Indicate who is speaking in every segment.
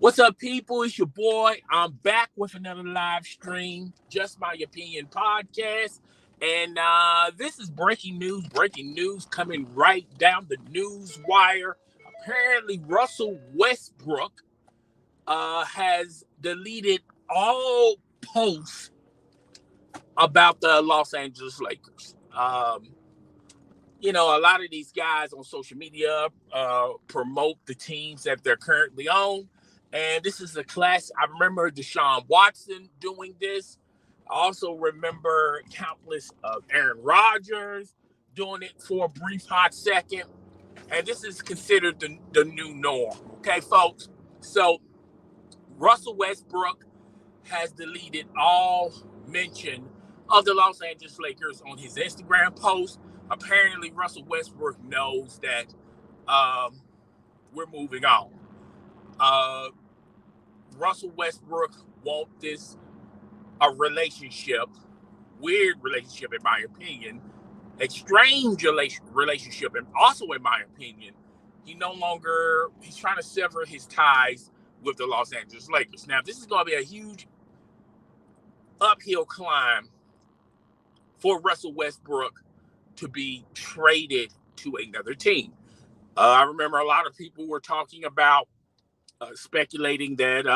Speaker 1: What's up, people? It's your boy. I'm back with another live stream, Just My Opinion podcast. And this is breaking news coming right down the news wire. Apparently, Russell Westbrook has deleted all posts about the Los Angeles Lakers. A lot of these guys on social media promote the teams that they're currently on. And this is a class. I remember Deshaun Watson doing this. I also remember countless of Aaron Rodgers doing it for a brief hot second. And this is considered the new norm. Okay, folks? So Russell Westbrook has deleted all mention of the Los Angeles Lakers on his Instagram post. Apparently, Russell Westbrook knows that we're moving on. Russell Westbrook wants this weird relationship in my opinion, strange relationship, and also in my opinion, he's trying to sever his ties with the Los Angeles Lakers. Now, this is going to be a huge uphill climb for Russell Westbrook to be traded to another team. I remember a lot of people were talking about speculating that,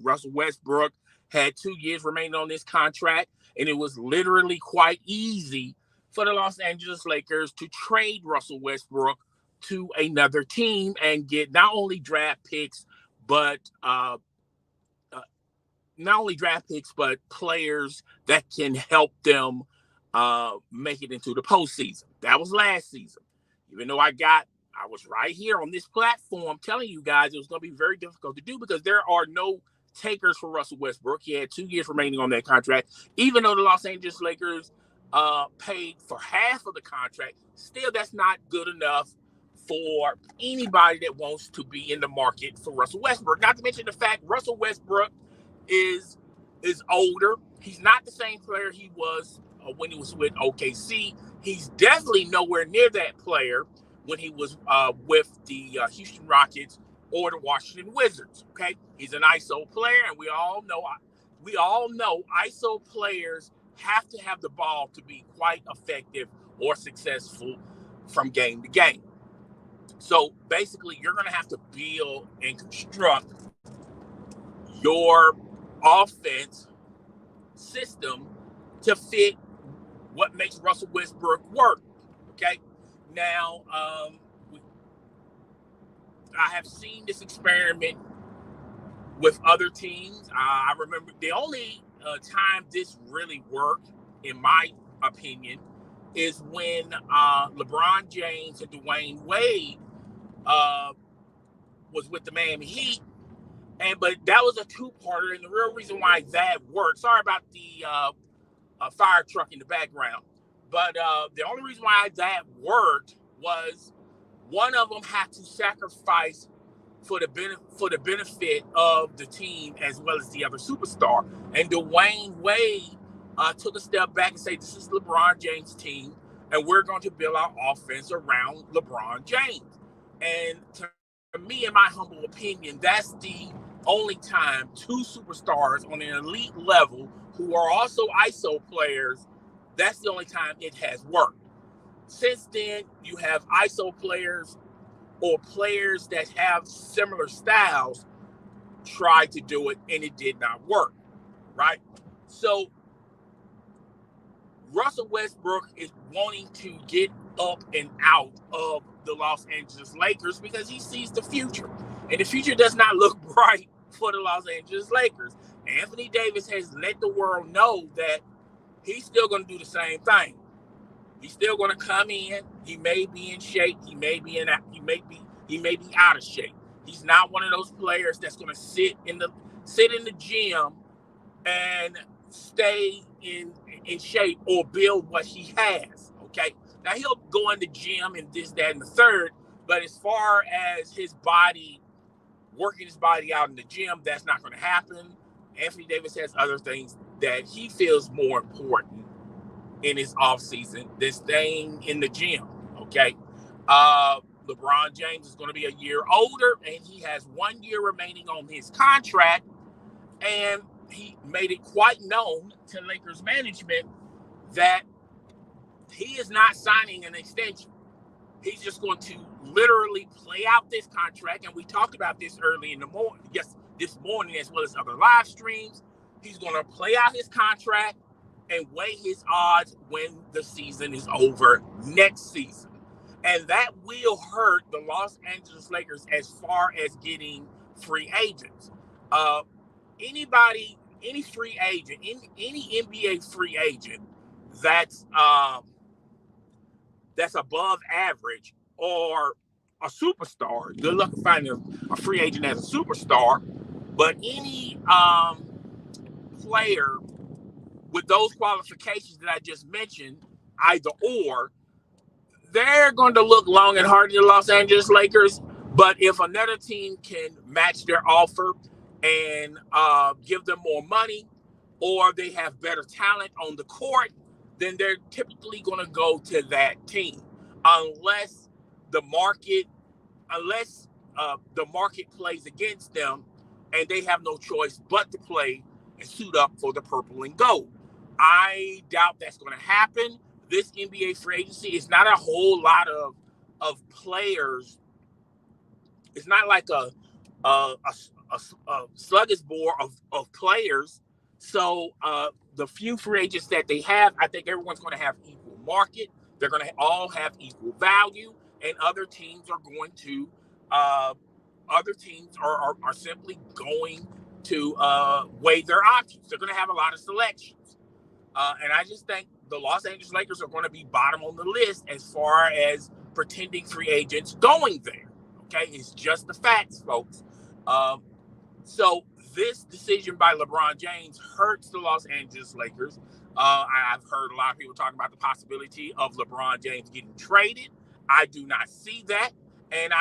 Speaker 1: Russell Westbrook had 2 years remaining on this contract, and it was literally quite easy for the Los Angeles Lakers to trade Russell Westbrook to another team and get not only draft picks, but players that can help them make it into the postseason. That was last season. Even though I was right here on this platform telling you guys it was going to be very difficult to do because there are no takers for Russell Westbrook. He had 2 years remaining on that contract. Even though the Los Angeles Lakers paid for half of the contract, still that's not good enough for anybody that wants to be in the market for Russell Westbrook. Not to mention the fact Russell Westbrook is older. He's not the same player he was when he was with OKC. He's definitely nowhere near that player when he was with the Houston Rockets or the Washington Wizards. Okay, he's an ISO player, and we all know ISO players have to have the ball to be quite effective or successful from game to game. So basically, you're going to have to build and construct your offense system to fit what makes Russell Westbrook work. Okay, now I have seen this experiment with other teams. I remember the only time this really worked, in my opinion, is when LeBron James and Dwayne Wade was with the Miami Heat. But that was a two-parter, and the real reason why that worked, sorry about the fire truck in the background, but the only reason why that worked was one of them had to sacrifice for the benefit of the team as well as the other superstar. And Dwayne Wade took a step back and said, this is LeBron James' team, and we're going to build our offense around LeBron James. And to me, in my humble opinion, that's the only time two superstars on an elite level who are also ISO players, that's the only time it has worked. Since then, you have ISO players or players that have similar styles try to do it, and it did not work, right? So Russell Westbrook is wanting to get up and out of the Los Angeles Lakers because he sees the future. And the future does not look bright for the Los Angeles Lakers. Anthony Davis has let the world know that he's still going to do the same thing. He's still going to come in. He may be in shape. He may be out of shape. He's not one of those players that's going to sit in the gym and stay in shape or build what he has. Okay. Now he'll go in the gym and this, that, and the third. But as far as his body, working his body out in the gym, that's not going to happen. Anthony Davis has other things that he feels more important in his offseason than staying in the gym. Okay. LeBron James is going to be a year older, and he has 1 year remaining on his contract. And he made it quite known to Lakers management that he is not signing an extension. He's just going to literally play out this contract. And we talked about this early in the morning, yes, this morning, as well as other live streams. He's going to play out his contract and weigh his odds when the season is over next season. And that will hurt the Los Angeles Lakers as far as getting free agents. Any free agent, any NBA free agent that's above average or a superstar, good luck finding a free agent as a superstar. But any player with those qualifications that I just mentioned, either or, they're going to look long and hard at the Los Angeles Lakers. But if another team can match their offer and give them more money, or they have better talent on the court, then they're typically going to go to that team, unless the market plays against them, and they have no choice but to play and suit up for the purple and gold. I doubt that's going to happen. This NBA free agency is not a whole lot of players. It's not like a sluggish board of players. So the few free agents that they have, I think everyone's going to have equal market. They're going to all have equal value, and other teams are going to are simply going to weigh their options. They're going to have a lot of selections, and I just think the Los Angeles Lakers are going to be bottom on the list as far as pretending free agents going there. Okay, it's just the facts, folks. So this decision by LeBron James hurts the Los Angeles Lakers. I've heard a lot of people talking about the possibility of LeBron James getting traded. I do not see that. And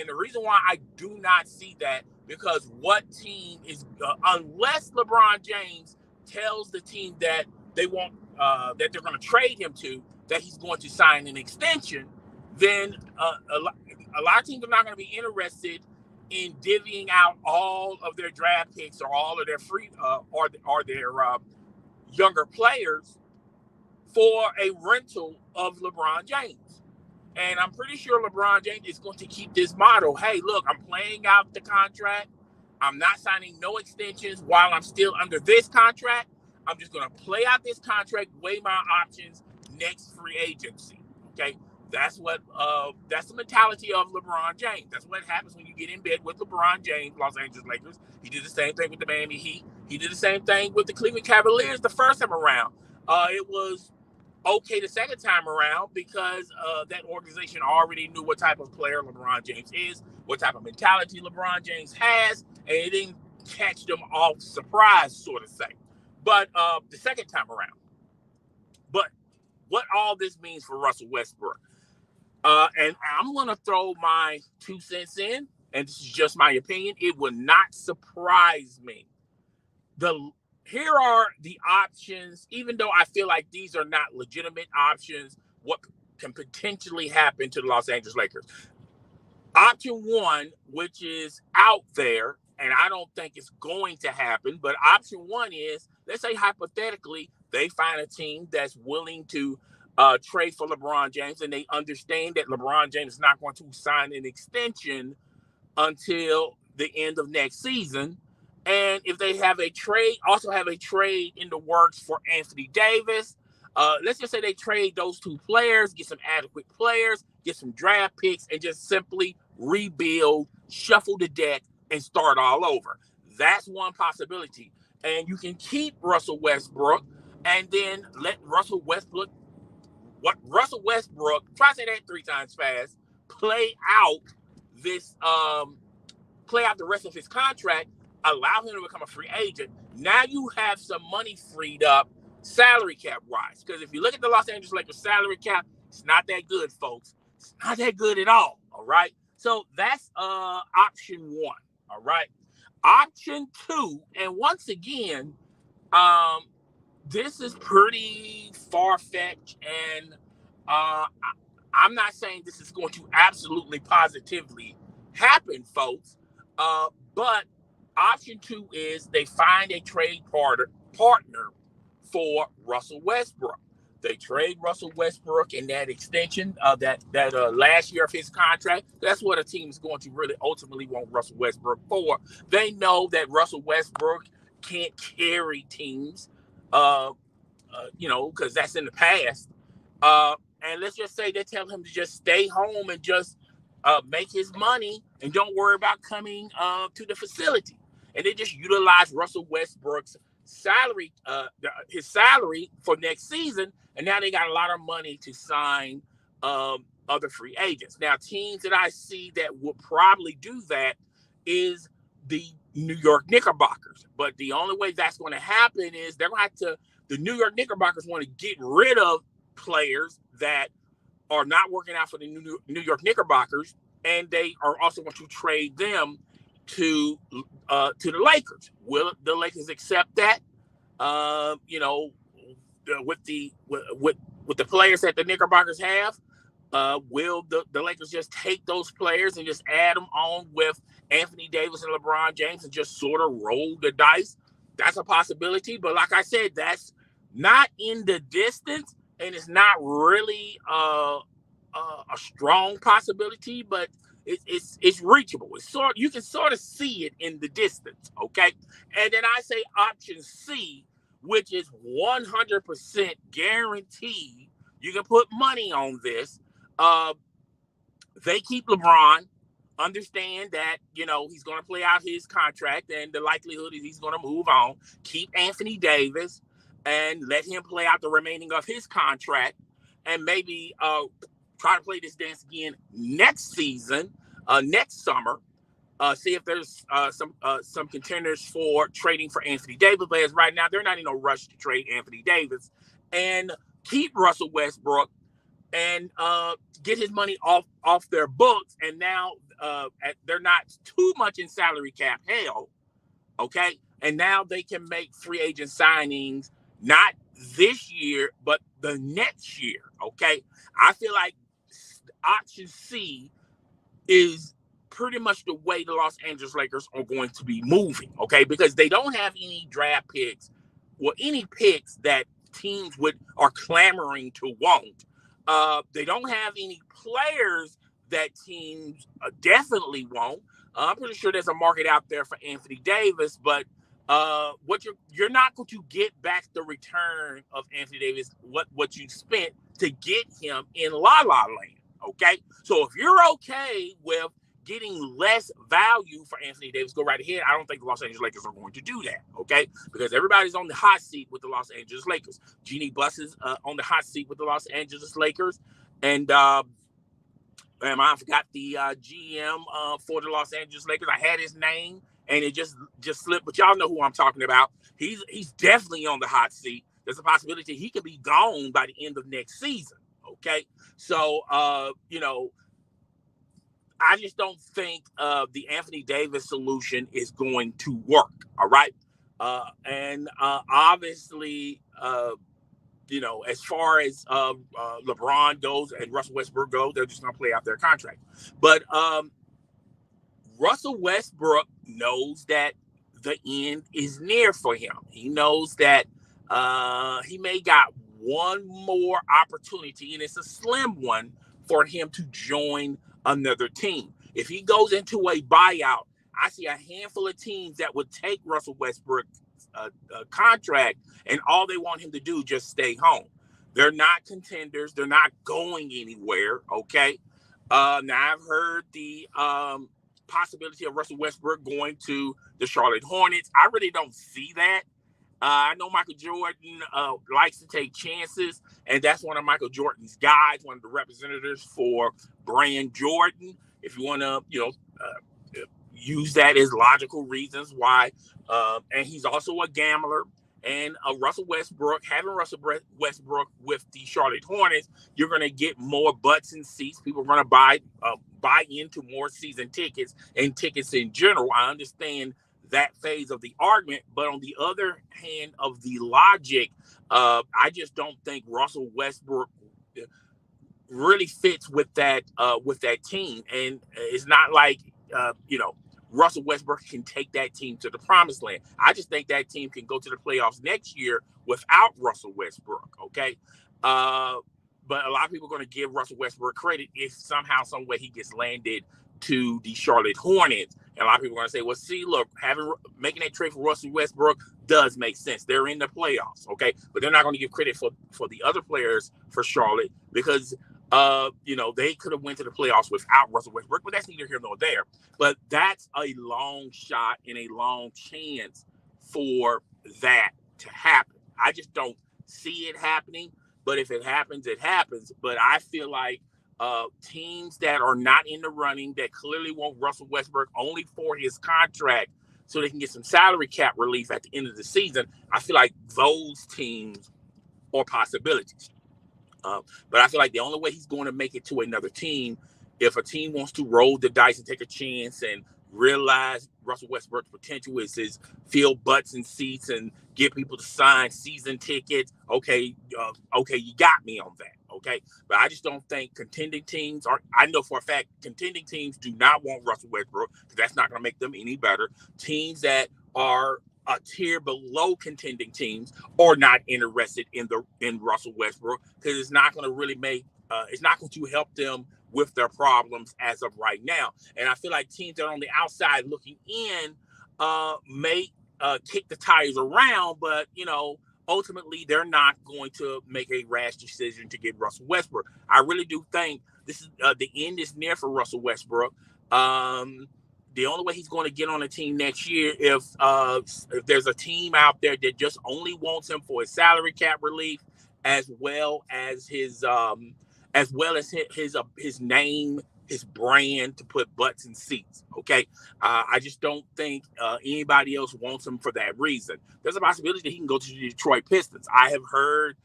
Speaker 1: the reason why I do not see that, because what team is, unless LeBron James tells the team that they want, that they're going to trade him to, that he's going to sign an extension, then a lot of teams are not going to be interested in divvying out all of their draft picks or all of their free or their younger players for a rental of LeBron James. And I'm pretty sure LeBron James is going to keep this model. Hey, look, I'm playing out the contract. I'm not signing no extensions while I'm still under this contract. I'm just going to play out this contract, weigh my options next free agency. Okay, that's the mentality of LeBron James. That's what happens when you get in bed with LeBron James, Los Angeles Lakers. He did the same thing with the Miami Heat. He did the same thing with the Cleveland Cavaliers the first time around. It was okay the second time around because that organization already knew what type of player LeBron James is, what type of mentality LeBron James has, and it didn't catch them off surprise, sort of thing. But the second time around. But what all this means for Russell Westbrook. And I'm going to throw my 2 cents in, and this is just my opinion. It would not surprise me. Here are the options, even though I feel like these are not legitimate options, what can potentially happen to the Los Angeles Lakers. Option 1, which is out there, and I don't think it's going to happen, but option 1 is, let's say hypothetically, they find a team that's willing to trade for LeBron James, and they understand that LeBron James is not going to sign an extension until the end of next season. And if they have a trade, also have a trade in the works for Anthony Davis, let's just say they trade those 2 players, get some adequate players, get some draft picks, and just simply rebuild, shuffle the deck, and start all over. That's one possibility. And you can keep Russell Westbrook and then let Russell Westbrook, try to say that 3 times fast, play out the rest of his contract, allow him to become a free agent. Now you have some money freed up salary cap wise. Because if you look at the Los Angeles Lakers salary cap, it's not that good, folks. It's not that good at all. All right. So that's option 1. All right. Option 2, and once again, this is pretty far-fetched, and I I'm not saying this is going to absolutely positively happen, folks. But option two is they find a trade partner for Russell Westbrook. They trade Russell Westbrook in that extension of that last year of his contract. That's what a team is going to really ultimately want Russell Westbrook for. They know that Russell Westbrook can't carry teams, because that's in the past. And let's just say they tell him to just stay home and just make his money and don't worry about coming to the facility. And they just utilize Russell Westbrook's salary, his salary for next season. And now they got a lot of money to sign other free agents. Now, teams that I see that will probably do that is the New York Knickerbockers. But the only way that's going to happen is they're going to have to, the New York Knickerbockers want to get rid of players that are not working out for the New York Knickerbockers, and they are also going to trade them to the Lakers. Will the Lakers accept that? With the players that the Knickerbockers have, will the Lakers just take those players and just add them on with Anthony Davis and LeBron James and just sort of roll the dice? That's a possibility, but like I said, that's not in the distance, and it's not really a strong possibility, but it's reachable. You can sort of see it in the distance, okay? And then I say option C, which is 100% guaranteed. You can put money on this. They keep LeBron. Understand that, he's going to play out his contract, and the likelihood is he's going to move on. Keep Anthony Davis and let him play out the remaining of his contract, and maybe try to play this dance again next season, next summer. See if there's some contenders for trading for Anthony Davis. But as right now, they're not in a rush to trade Anthony Davis, and keep Russell Westbrook and get his money off their books. And now they're not too much in salary cap hell, okay? And now they can make free agent signings not this year, but the next year, okay? I feel like option C is pretty much the way the Los Angeles Lakers are going to be moving, okay? Because they don't have any draft picks or any picks that teams are clamoring to want. They don't have any players that teams definitely won't. I'm pretty sure there's a market out there for Anthony Davis, but what you're not going to get back the return of Anthony Davis, what you spent to get him in La La Land, okay? So if you're okay with getting less value for Anthony Davis, go right ahead. I don't think the Los Angeles Lakers are going to do that, okay? Because everybody's on the hot seat with the Los Angeles Lakers. Jeannie Buss is on the hot seat with the Los Angeles Lakers. And I forgot the GM for the Los Angeles Lakers. I had his name, and it just slipped. But y'all know who I'm talking about. He's definitely on the hot seat. There's a possibility he could be gone by the end of next season, okay? So, I just don't think the Anthony Davis solution is going to work, all right? And obviously, as far as LeBron goes and Russell Westbrook goes, they're just going to play out their contract. But Russell Westbrook knows that the end is near for him. He knows that he may got one more opportunity, and it's a slim one, for him to join another team. If he goes into a buyout, I see a handful of teams that would take Russell Westbrook's contract, and all they want him to do is just stay home. They're not contenders. They're not going anywhere, okay? Now, I've heard the possibility of Russell Westbrook going to the Charlotte Hornets. I really don't see that. I know Michael Jordan likes to take chances, and that's one of Michael Jordan's guys, one of the representatives for Brand Jordan. If you want to, use that as logical reasons why. And he's also a gambler. And Russell Westbrook, having Russell Westbrook with the Charlotte Hornets, you're going to get more butts and seats. People are going to buy into more season tickets and tickets in general. I understand that phase of the argument, but on the other hand of the logic, I just don't think Russell Westbrook really fits with that team, and it's not like Russell Westbrook can take that team to the promised land. I just think that team can go to the playoffs next year without Russell Westbrook. Okay, uh, but a lot of people are going to give Russell Westbrook credit if somehow, some way he gets landed to the Charlotte Hornets. And a lot of people are going to say, well, see, look, making that trade for Russell Westbrook does make sense. They're in the playoffs, okay? But they're not going to give credit for the other players for Charlotte because they could have went to the playoffs without Russell Westbrook, but that's neither here nor there. But that's a long shot and a long chance for that to happen. I just don't see it happening. But if it happens, it happens. But I feel like teams that are not in the running, that clearly want Russell Westbrook only for his contract so they can get some salary cap relief at the end of the season, I feel like those teams are possibilities. But I feel like the only way he's going to make it to another team, if a team wants to roll the dice and take a chance and realize Russell Westbrook's potential is his fill butts and seats and get people to sign season tickets. Okay, you got me on that. Okay, but I just don't think contending teams are. I know for a fact contending teams do not want Russell Westbrook because that's not going to make them any better. Teams that are a tier below contending teams are not interested in Russell Westbrook because it's not going to really it's not going to help them with their problems as of right now. And I feel like teams that are on the outside looking in may kick the tires around, but ultimately they're not going to make a rash decision to get Russell Westbrook. I really do think this is the end is near for Russell Westbrook. The only way he's going to get on a team next year if there's a team out there that just only wants him for his salary cap relief, as well as his name, his brand to put butts in seats. Okay, I just don't think anybody else wants him for that reason. There's a possibility that he can go to the Detroit Pistons. I have heard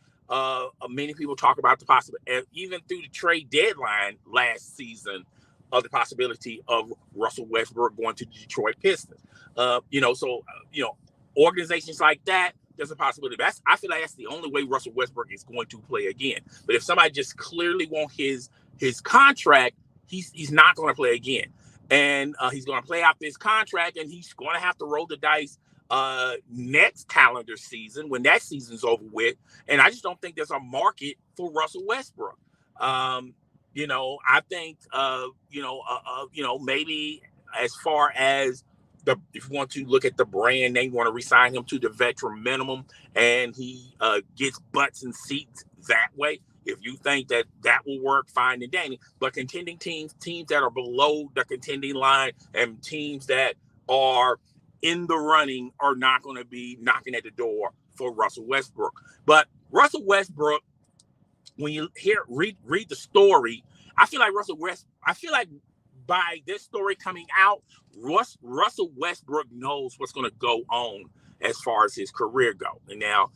Speaker 1: many people talk about the possibility, even through the trade deadline last season, of the possibility of Russell Westbrook going to the Detroit Pistons. Organizations like that, there's a possibility. I feel like that's the only way Russell Westbrook is going to play again. But if somebody just clearly wants his contract, he's not going to play again. And he's going to play out this contract, and he's going to have to roll the dice next calendar season when that season's over with. And I just don't think there's a market for Russell Westbrook. I think, maybe as far as if you want to look at the brand, they want to resign him to the veteran minimum and he gets butts and seats that way. If you think that will work, fine and dandy. But contending teams that are below the contending line and teams that are in the running are not going to be knocking at the door for Russell Westbrook. But Russell Westbrook, when you read the story, I feel like by this story coming out, Russell Westbrook knows what's going to go on as far as his career go. And now,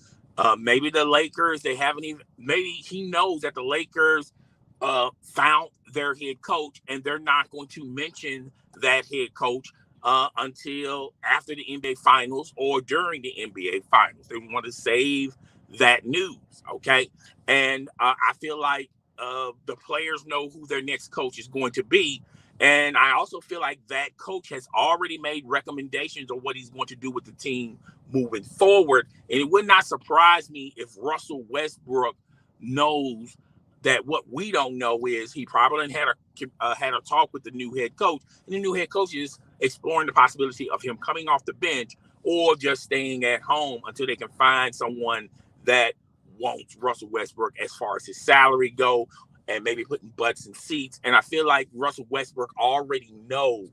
Speaker 1: maybe the Lakers, maybe he knows that the Lakers found their head coach, and they're not going to mention that head coach until after the NBA Finals or during the NBA Finals. They want to save that news, okay? And I feel like the players know who their next coach is going to be. And I also feel like that coach has already made recommendations on what he's going to do with the team moving forward. And it would not surprise me if Russell Westbrook knows that what we don't know is he probably had a talk with the new head coach. And the new head coach is exploring the possibility of him coming off the bench or just staying at home until they can find someone that wants Russell Westbrook as far as his salary go, and maybe putting butts in seats. And I feel like Russell Westbrook already know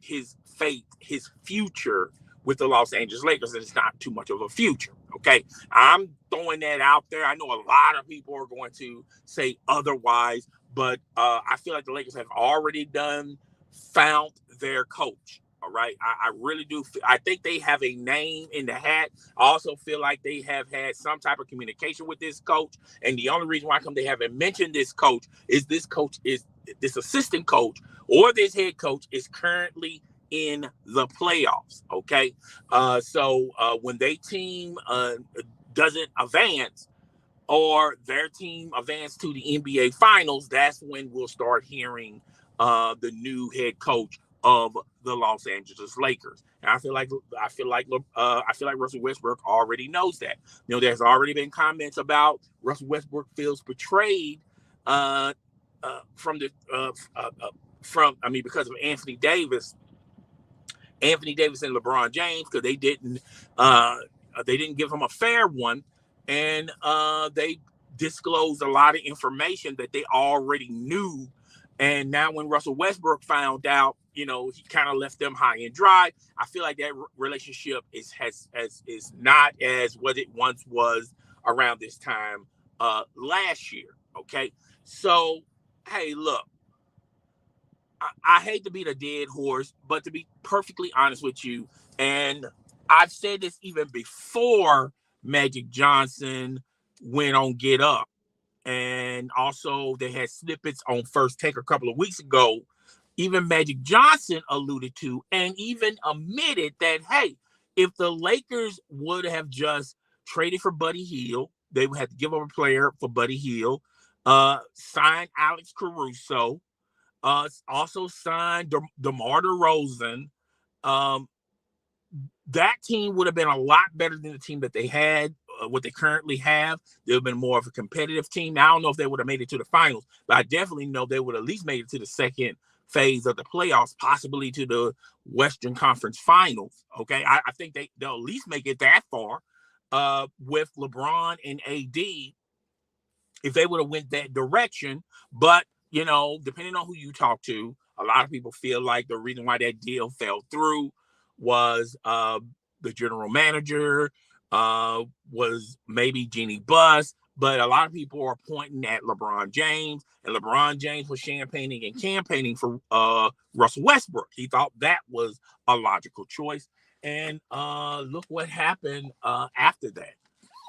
Speaker 1: his fate, his future with the Los Angeles Lakers, and it's not too much of a future. Okay, I'm throwing that out there. I know a lot of people are going to say otherwise, but I feel like the Lakers have already found their coach. All right. I really do. I think they have a name in the hat. I also feel like they have had some type of communication with this coach. And the only reason why they haven't mentioned this coach is this assistant coach or this head coach is currently in the playoffs. Okay. So when their team doesn't advance, or their team advanced to the NBA Finals, that's when we'll start hearing the new head coach of the Los Angeles Lakers. And I feel like Russell Westbrook already knows that. There's already been comments about Russell Westbrook feels betrayed uh, from the because of Anthony Davis and LeBron James, because they didn't give him a fair one, and they disclosed a lot of information that they already knew. And now when Russell Westbrook found out, he kind of left them high and dry. I feel like that relationship is not as what it once was around this time last year. Okay, so hey, look. I hate to beat a dead horse, but to be perfectly honest with you, and I've said this even before Magic Johnson went on Get Up, and also they had snippets on First Take a couple of weeks ago. Even Magic Johnson alluded to and even admitted that, hey, if the Lakers would have just traded for Buddy Hield, they would have to give up a player for Buddy Hield, sign Alex Caruso, also signed DeMar DeRozan. Um, that team would have been a lot better than the team that they had, what they currently have. They would have been more of a competitive team. Now, I don't know if they would have made it to the finals, but I definitely know they would have at least made it to the second phase of the playoffs, possibly to the Western Conference Finals. Okay, I think they'll at least make it that far with LeBron and AD if they would have went that direction. But depending on who you talk to, a lot of people feel like the reason why that deal fell through was the general manager, was maybe Jeannie Buss, but a lot of people are pointing at LeBron James, and LeBron James was champagning and campaigning for Russell Westbrook. He thought that was a logical choice, and look what happened after that.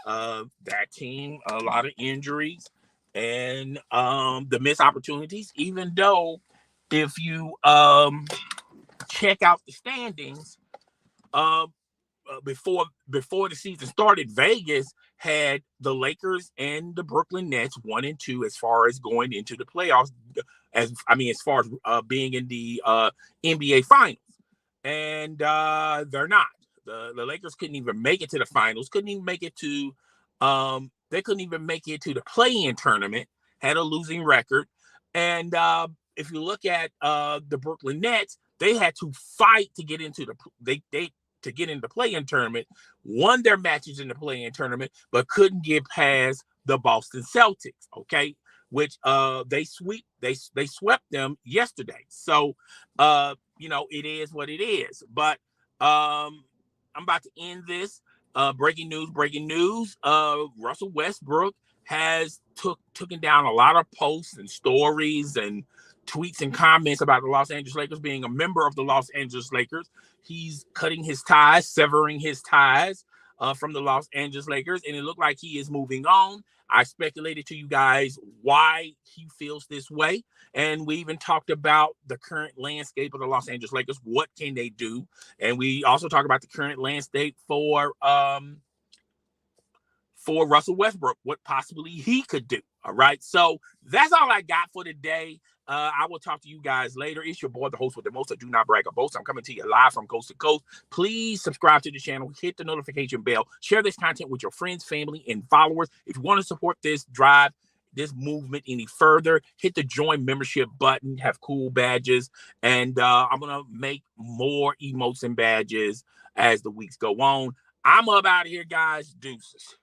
Speaker 1: That team, a lot of injuries and the missed opportunities, even though if you check out the standings, before the season started, Vegas had the Lakers and the Brooklyn Nets 1 and 2 as far as going into the playoffs, as far as being in the NBA Finals, and they're not. The Lakers couldn't even make it to the finals. Couldn't even make it to. They couldn't even make it to the play-in tournament. Had a losing record, and if you look at the Brooklyn Nets, they had to fight to get into to get in the play-in tournament. Won their matches in the play-in tournament, but couldn't get past the Boston Celtics. Okay, which they swept them yesterday. So it is what it is. But I'm about to end this. Breaking news. Russell Westbrook has taken down a lot of posts and stories and tweets and comments about the Los Angeles Lakers being a member of the Los Angeles Lakers. He's cutting his ties, severing his ties from the Los Angeles Lakers, and it looked like he is moving on. I speculated to you guys why he feels this way, and we even talked about the current landscape of the Los Angeles Lakers. What can they do? And we also talked about the current landscape for Russell Westbrook, what possibly he could do. All right. So that's all I got for today. I will talk to you guys later. It's your boy, the host with the most. I do not brag or boast. I'm coming to you live from coast to coast. Please subscribe to the channel. Hit the notification bell. Share this content with your friends, family, and followers. If you want to support this drive, this movement any further, hit the join membership button. Have cool badges. And I'm going to make more emotes and badges as the weeks go on. I'm up out of here, guys. Deuces.